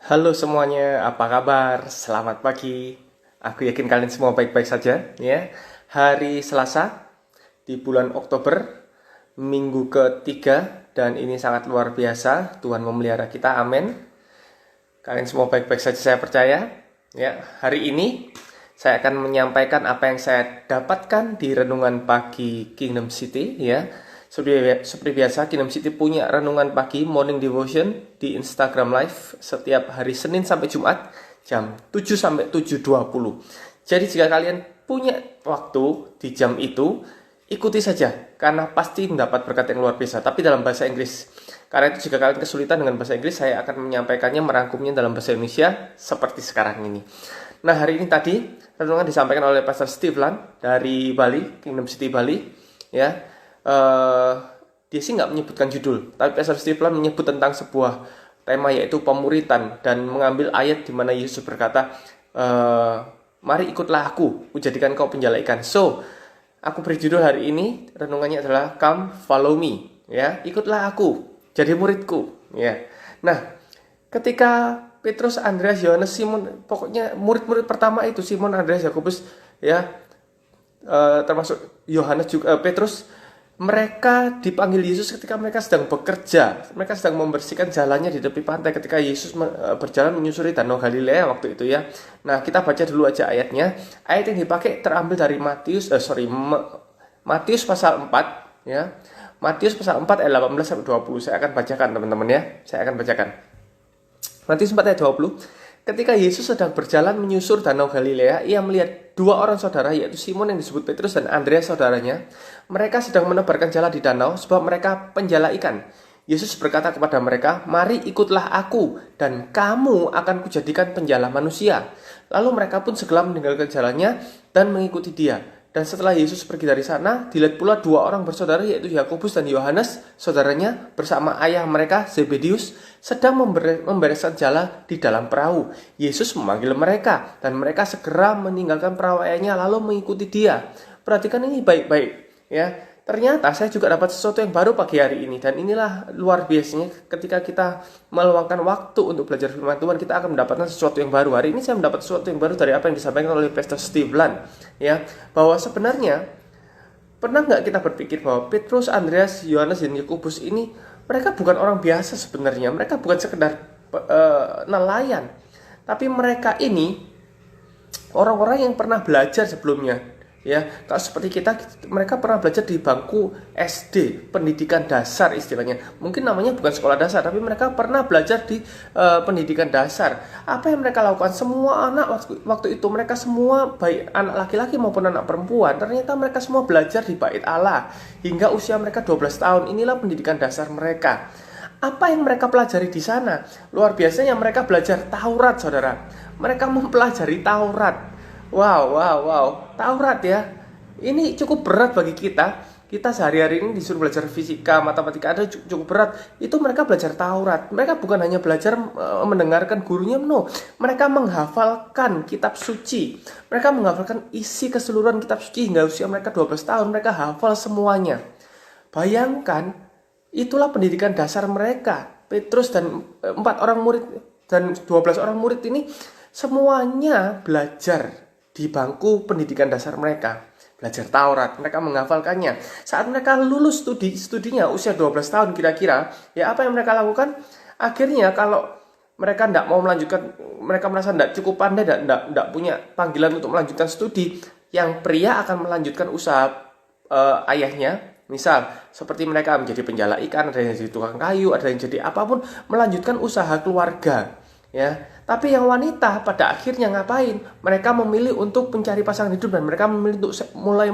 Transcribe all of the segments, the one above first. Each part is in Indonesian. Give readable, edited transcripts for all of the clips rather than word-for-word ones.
Halo semuanya, apa kabar? Selamat pagi. Aku yakin kalian semua baik-baik saja, ya. Hari Selasa di bulan Oktober, minggu ketiga, dan ini sangat luar biasa. Tuhan memelihara kita, amin. Kalian semua baik-baik saja, saya percaya. Ya, hari ini saya akan menyampaikan apa yang saya dapatkan di renungan pagi Kingdom City, ya. Seperti biasa, Kingdom City punya renungan pagi morning devotion di Instagram Live setiap hari Senin sampai Jumat jam 7 sampai 7.20. Jadi jika kalian punya waktu di jam itu, ikuti saja karena pasti mendapat berkat yang luar biasa, tapi dalam bahasa Inggris. Karena itu jika kalian kesulitan dengan bahasa Inggris, saya akan menyampaikannya, merangkumnya dalam bahasa Indonesia seperti sekarang ini. Nah, hari ini tadi renungan disampaikan oleh Pastor Steve Lan dari Bali, Kingdom City Bali, ya. Dia sih nggak menyebutkan judul, tapi Pastor Steve Lan menyebut tentang sebuah tema, yaitu pemuritan, dan mengambil ayat di mana Yesus berkata, mari ikutlah aku jadikan kau penjala ikan. So, aku beri judul hari ini, renungannya adalah Come Follow Me, ya, ikutlah aku, jadi muridku, ya. Nah, ketika Petrus, Andreas, Yohanes, Simon, pokoknya murid-murid pertama itu Simon, Andreas, Yakobus, ya, termasuk Yohanes juga, Petrus, mereka dipanggil Yesus ketika mereka sedang bekerja. Mereka sedang membersihkan jalannya di tepi pantai ketika Yesus berjalan menyusuri Danau Galilea waktu itu, ya. Nah, kita baca dulu aja ayatnya. Ayat yang dipakai terambil dari Matius pasal 4, ya. Matius pasal 4 ayat 18 sampai 20. Saya akan bacakan, teman-teman, ya. Saya akan bacakan. Matius 4 ayat 20. Ketika Yesus sedang berjalan menyusur Danau Galilea, ia melihat dua orang saudara, yaitu Simon yang disebut Petrus dan Andreas saudaranya. Mereka sedang menebarkan jala di danau sebab mereka penjala ikan. Yesus berkata kepada mereka, mari ikutlah aku dan kamu akan kujadikan penjala manusia. Lalu mereka pun segera meninggalkan jalannya dan mengikuti dia. Dan setelah Yesus pergi dari sana, dilihat pula dua orang bersaudara, yaitu Yakobus dan Yohanes, saudaranya, bersama ayah mereka, Zebedius, sedang membereskan jala di dalam perahu. Yesus memanggil mereka, dan mereka segera meninggalkan perawaannya lalu mengikuti dia. Perhatikan ini baik-baik, ya. Ternyata saya juga dapat sesuatu yang baru pagi hari ini, dan inilah luar biasanya ketika kita meluangkan waktu untuk belajar firman Tuhan, kita akan mendapatkan sesuatu yang baru. Hari ini saya mendapat sesuatu yang baru dari apa yang disampaikan oleh Pastor Steve Lan, ya, bahwa sebenarnya pernah nggak kita berpikir bahwa Petrus, Andreas, Yohanes, dan Yakobus ini mereka bukan orang biasa sebenarnya, mereka bukan sekedar nelayan, tapi mereka ini orang-orang yang pernah belajar sebelumnya. Ya, kalau seperti kita, mereka pernah belajar di bangku SD, pendidikan dasar istilahnya. Mungkin namanya bukan sekolah dasar, tapi mereka pernah belajar di pendidikan dasar. Apa yang mereka lakukan? Semua anak waktu itu, mereka semua, baik anak laki-laki maupun anak perempuan, ternyata mereka semua belajar di bait Allah hingga usia mereka 12 tahun. Inilah pendidikan dasar mereka. Apa yang mereka pelajari di sana? Luar biasanya mereka belajar Taurat, saudara. Mereka mempelajari Taurat. Wow. Taurat, ya. Ini cukup berat bagi kita. Kita sehari-hari ini disuruh belajar fisika, matematika, ada cukup berat. Itu mereka belajar Taurat. Mereka bukan hanya belajar mendengarkan gurunya, no. Mereka menghafalkan kitab suci. Mereka menghafalkan isi keseluruhan kitab suci hingga usia mereka 12 tahun. Mereka hafal semuanya. Bayangkan, itulah pendidikan dasar mereka. Petrus dan 4 orang murid dan 12 orang murid ini semuanya belajar di bangku pendidikan dasar mereka, belajar Taurat, mereka menghafalkannya. Saat mereka lulus studinya usia 12 tahun kira-kira, ya, apa yang mereka lakukan? Akhirnya kalau mereka tidak mau melanjutkan, mereka merasa tidak cukup pandai dan tidak punya panggilan untuk melanjutkan studi, yang pria akan melanjutkan usaha ayahnya. Misal, seperti mereka menjadi penjala ikan, ada yang jadi tukang kayu, ada yang jadi apapun, melanjutkan usaha keluarga. Ya, tapi yang wanita pada akhirnya ngapain? Mereka memilih untuk mencari pasangan hidup dan mereka memilih untuk mulai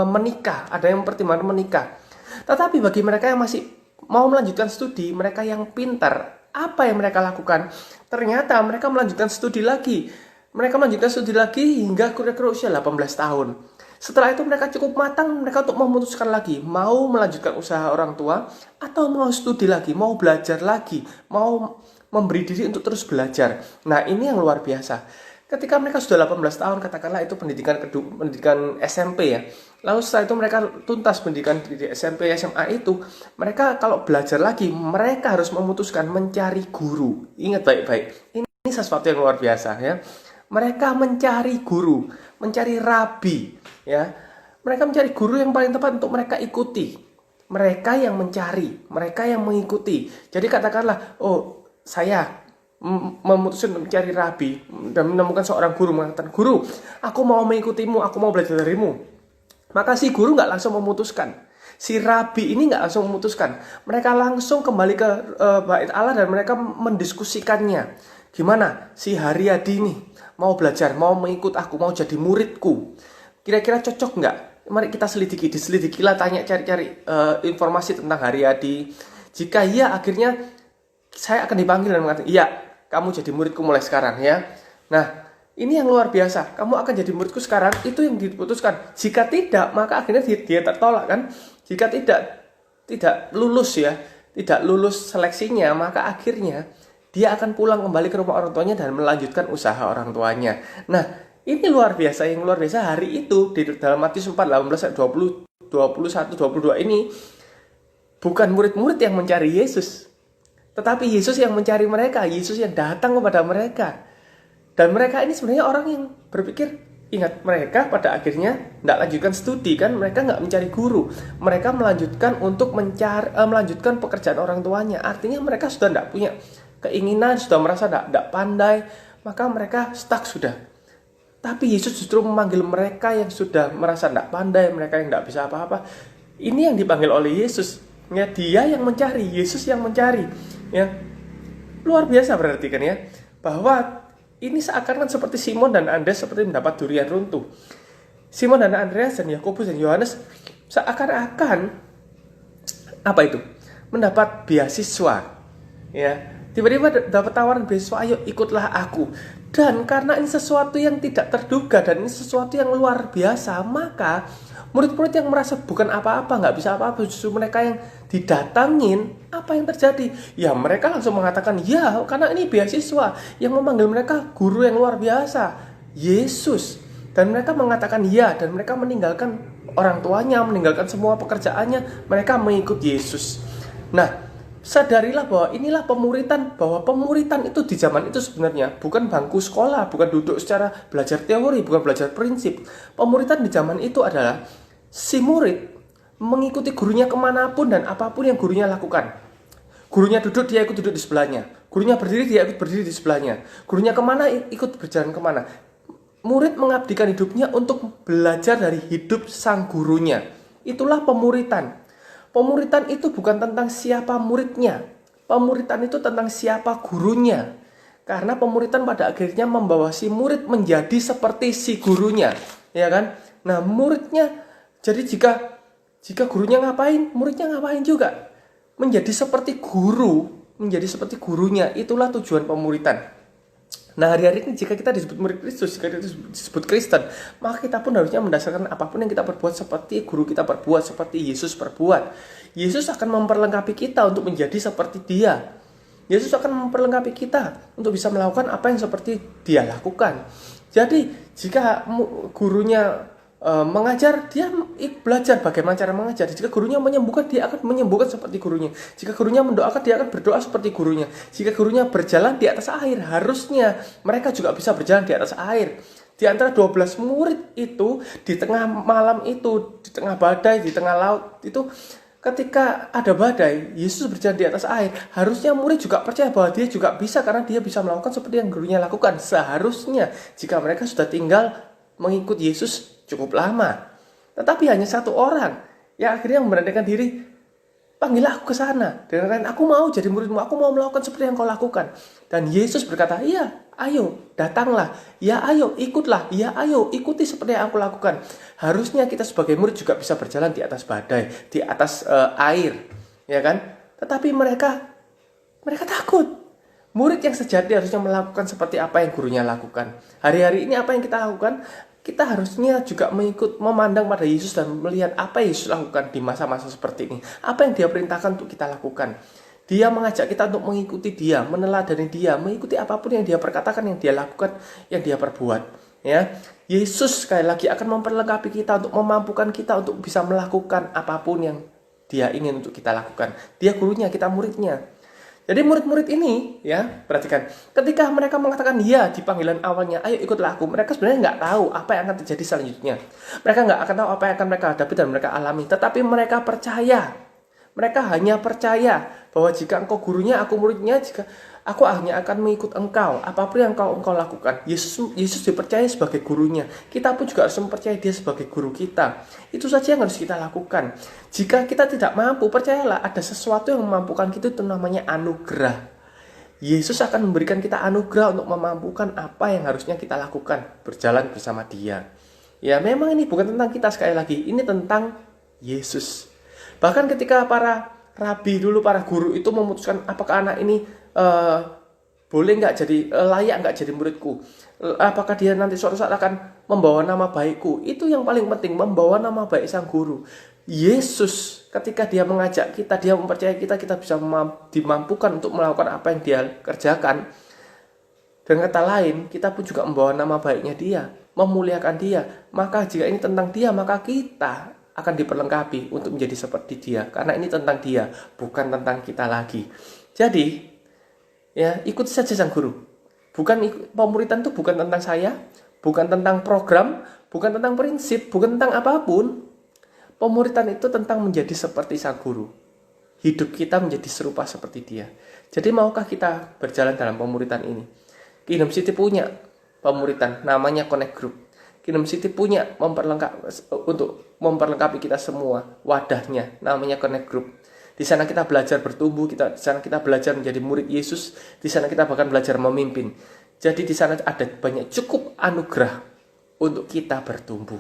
menikah. Ada yang mempertimbangkan menikah. Tetapi bagi mereka yang masih mau melanjutkan studi, mereka yang pintar, apa yang mereka lakukan? Ternyata mereka melanjutkan studi lagi. Mereka melanjutkan studi lagi hingga kira-kira usia 18 tahun. Setelah itu mereka cukup matang, mereka untuk memutuskan lagi, mau melanjutkan usaha orang tua, atau mau studi lagi, mau belajar lagi, mau memberi diri untuk terus belajar. Nah, ini yang luar biasa. Ketika mereka sudah 18 tahun, katakanlah itu pendidikan SMP ya. Lalu setelah itu mereka tuntas pendidikan di SMP, SMA itu, mereka kalau belajar lagi, mereka harus memutuskan mencari guru. Ingat baik-baik, ini sesuatu yang luar biasa ya. Mereka mencari guru, mencari rabi ya. Mereka mencari guru yang paling tepat untuk mereka ikuti. Mereka yang mencari, mereka yang mengikuti. Jadi katakanlah, oh saya memutuskan mencari rabi dan menemukan seorang guru, mengatakan, guru, aku mau mengikutimu, aku mau belajar darimu. Maka si guru nggak langsung memutuskan, si rabi ini nggak langsung memutuskan. Mereka langsung kembali ke bait Allah dan mereka mendiskusikannya. Gimana si Haryadi ini mau belajar, mau mengikut aku, mau jadi muridku, kira-kira cocok nggak? Mari kita diselidikilah, tanya, cari-cari informasi tentang Haryadi. Jika iya, akhirnya saya akan dipanggil dan mengatakan, iya, kamu jadi muridku mulai sekarang ya. Nah, ini yang luar biasa. Kamu akan jadi muridku sekarang, itu yang diputuskan. Jika tidak, maka akhirnya dia tertolak kan. Jika tidak lulus ya, tidak lulus seleksinya, maka akhirnya dia akan pulang kembali ke rumah orang tuanya dan melanjutkan usaha orang tuanya. Nah, ini luar biasa. Yang luar biasa hari itu di dalam Matius 4, 18, 20, 21, 22 ini bukan murid-murid yang mencari Yesus, tetapi Yesus yang mencari mereka, Yesus yang datang kepada mereka. Dan mereka ini sebenarnya orang yang berpikir, ingat, mereka pada akhirnya tidak lanjutkan studi kan, mereka nggak mencari guru, mereka melanjutkan untuk melanjutkan pekerjaan orang tuanya. Artinya mereka sudah tidak punya keinginan, sudah merasa tidak pandai, maka mereka stuck sudah. Tapi Yesus justru memanggil mereka yang sudah merasa tidak pandai, mereka yang tidak bisa apa-apa. Ini yang dipanggil oleh Yesus. Ya, dia yang mencari, Yesus yang mencari. Ya, luar biasa berarti kan ya, bahwa ini seakan-akan seperti Simon dan Andreas seperti mendapat durian runtuh. Simon dan Andreas dan Yakobus dan Yohanes seakan-akan apa itu? Mendapat beasiswa. Ya, tiba-tiba dapat tawaran beasiswa, ayo ikutlah aku. Dan karena ini sesuatu yang tidak terduga dan ini sesuatu yang luar biasa, maka murid-murid yang merasa bukan apa-apa, nggak bisa apa-apa, justru mereka yang didatangin, apa yang terjadi? Ya mereka langsung mengatakan, ya karena ini beasiswa, yang memanggil mereka guru yang luar biasa, Yesus. Dan mereka mengatakan ya, dan mereka meninggalkan orang tuanya, meninggalkan semua pekerjaannya, mereka mengikut Yesus. Nah, sadarilah bahwa inilah pemuritan, bahwa pemuritan itu di zaman itu sebenarnya bukan bangku sekolah, bukan duduk secara belajar teori, bukan belajar prinsip. Pemuritan di zaman itu adalah si murid mengikuti gurunya kemanapun dan apapun yang gurunya lakukan. Gurunya duduk, dia ikut duduk di sebelahnya. Gurunya berdiri, dia ikut berdiri di sebelahnya. Gurunya kemana, ikut berjalan kemana. Murid mengabdikan hidupnya untuk belajar dari hidup sang gurunya. Itulah pemuritan. Pemuritan itu bukan tentang siapa muridnya. Pemuritan itu tentang siapa gurunya. Karena pemuritan pada akhirnya membawa si murid menjadi seperti si gurunya, ya kan? Nah, muridnya, jadi jika gurunya ngapain, muridnya ngapain juga. Menjadi seperti guru, menjadi seperti gurunya. Itulah tujuan pemuritan. Nah, hari-hari ini jika kita disebut murid Kristus, jika kita disebut Kristen, maka kita pun harusnya mendasarkan apapun yang kita perbuat seperti guru kita perbuat, seperti Yesus perbuat. Yesus akan memperlengkapi kita untuk menjadi seperti Dia. Yesus akan memperlengkapi kita untuk bisa melakukan apa yang seperti Dia lakukan. Jadi, jika gurunya mengajar, dia belajar bagaimana cara mengajar. Jika gurunya menyembuhkan, dia akan menyembuhkan seperti gurunya. Jika gurunya mendoakan, dia akan berdoa seperti gurunya. Jika gurunya berjalan di atas air, harusnya mereka juga bisa berjalan di atas air. Di antara 12 murid itu, di tengah malam itu, di tengah badai, di tengah laut itu, ketika ada badai, Yesus berjalan di atas air. Harusnya murid juga percaya bahwa dia juga bisa, karena dia bisa melakukan seperti yang gurunya lakukan. Seharusnya jika mereka sudah tinggal mengikut Yesus cukup lama. Tetapi hanya satu orang yang akhirnya memberanikan diri, panggillah aku ke sana. Dan aku mau jadi muridmu, aku mau melakukan seperti yang kau lakukan. Dan Yesus berkata, iya, ayo, datanglah. Ya, ayo, ikutlah. Ya, ayo, ikuti seperti yang aku lakukan. Harusnya kita sebagai murid juga bisa berjalan di atas badai, di atas air. Ya kan? Tetapi mereka takut. Murid yang sejati harusnya melakukan seperti apa yang gurunya lakukan. Hari-hari ini apa yang kita lakukan? Kita harusnya juga memandang pada Yesus dan melihat apa yang Yesus lakukan di masa-masa seperti ini. Apa yang Dia perintahkan untuk kita lakukan. Dia mengajak kita untuk mengikuti dia, meneladani dia, mengikuti apapun yang dia perkatakan, yang dia lakukan, yang dia perbuat. Ya, Yesus sekali lagi akan memperlengkapi kita untuk memampukan kita untuk bisa melakukan apapun yang dia ingin untuk kita lakukan. Dia gurunya, kita muridnya. Jadi murid-murid ini, ya, perhatikan, ketika mereka mengatakan ya di panggilan awalnya, ayo ikutlah aku, mereka sebenarnya nggak tahu apa yang akan terjadi selanjutnya. Mereka nggak akan tahu apa yang akan mereka hadapi dan mereka alami, tetapi mereka percaya. Mereka hanya percaya bahwa jika engkau gurunya, aku muridnya, jika aku hanya akan mengikut engkau, apapun yang engkau lakukan. Yesus dipercaya sebagai gurunya. Kita pun juga harus mempercayai dia sebagai guru kita. Itu saja yang harus kita lakukan. Jika kita tidak mampu, percayalah ada sesuatu yang memampukan kita, itu namanya anugerah. Yesus akan memberikan kita anugerah untuk memampukan apa yang harusnya kita lakukan, berjalan bersama dia. Ya, memang ini bukan tentang kita sekali lagi, ini tentang Yesus. Bahkan ketika para rabi dulu, para guru itu memutuskan apakah anak ini boleh nggak jadi, layak nggak jadi muridku, apakah dia nanti suatu saat akan membawa nama baikku, itu yang paling penting, membawa nama baik sang guru. Yesus ketika dia mengajak kita, dia mempercayai kita bisa dimampukan untuk melakukan apa yang dia kerjakan. Dengan kata lain, kita pun juga membawa nama baiknya dia, memuliakan dia. Maka jika ini tentang dia, maka kita akan diperlengkapi untuk menjadi seperti dia. Karena ini tentang dia, bukan tentang kita lagi. Jadi, ya, ikuti saja sang guru. Pemuritan itu bukan tentang saya, bukan tentang program, bukan tentang prinsip, bukan tentang apapun. Pemuritan itu tentang menjadi seperti sang guru. Hidup kita menjadi serupa seperti dia. Jadi maukah kita berjalan dalam pemuritan ini? Kingdom City punya pemuritan, namanya Connect Group. Kingdom City punya untuk memperlengkapi kita semua, wadahnya namanya Connect Group. Di sana kita belajar bertumbuh, di sana kita belajar menjadi murid Yesus, di sana kita bahkan belajar memimpin. Jadi di sana ada banyak cukup anugerah untuk kita bertumbuh.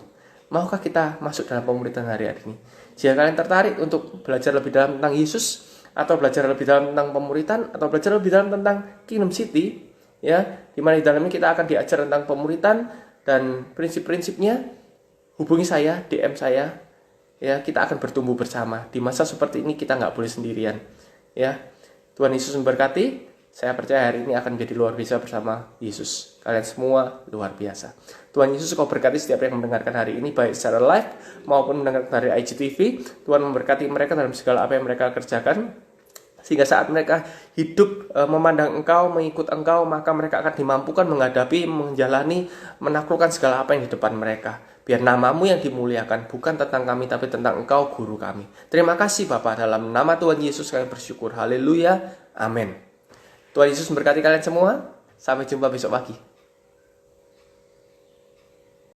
Maukah kita masuk dalam pemuritan hari ini? Jika kalian tertarik untuk belajar lebih dalam tentang Yesus, atau belajar lebih dalam tentang pemuritan, atau belajar lebih dalam tentang Kingdom City, ya, di mana di dalamnya kita akan diajar tentang pemuritan dan prinsip-prinsipnya, hubungi saya, DM saya, ya, kita akan bertumbuh bersama. Di masa seperti ini kita nggak boleh sendirian, ya. Tuhan Yesus memberkati. Saya percaya hari ini akan menjadi luar biasa bersama Yesus. Kalian semua luar biasa. Tuhan Yesus kau berkati setiap yang mendengarkan hari ini, baik secara live maupun mendengarkan dari IGTV. Tuhan memberkati mereka dalam segala apa yang mereka kerjakan, sehingga saat mereka hidup memandang Engkau, mengikut Engkau, maka mereka akan dimampukan menghadapi, menjalani, menaklukkan segala apa yang di depan mereka. Biar namamu yang dimuliakan, bukan tentang kami, tapi tentang Engkau, Guru kami. Terima kasih Bapa, dalam nama Tuhan Yesus kami bersyukur. Haleluya, amin. Tuhan Yesus memberkati kalian semua. Sampai jumpa besok pagi.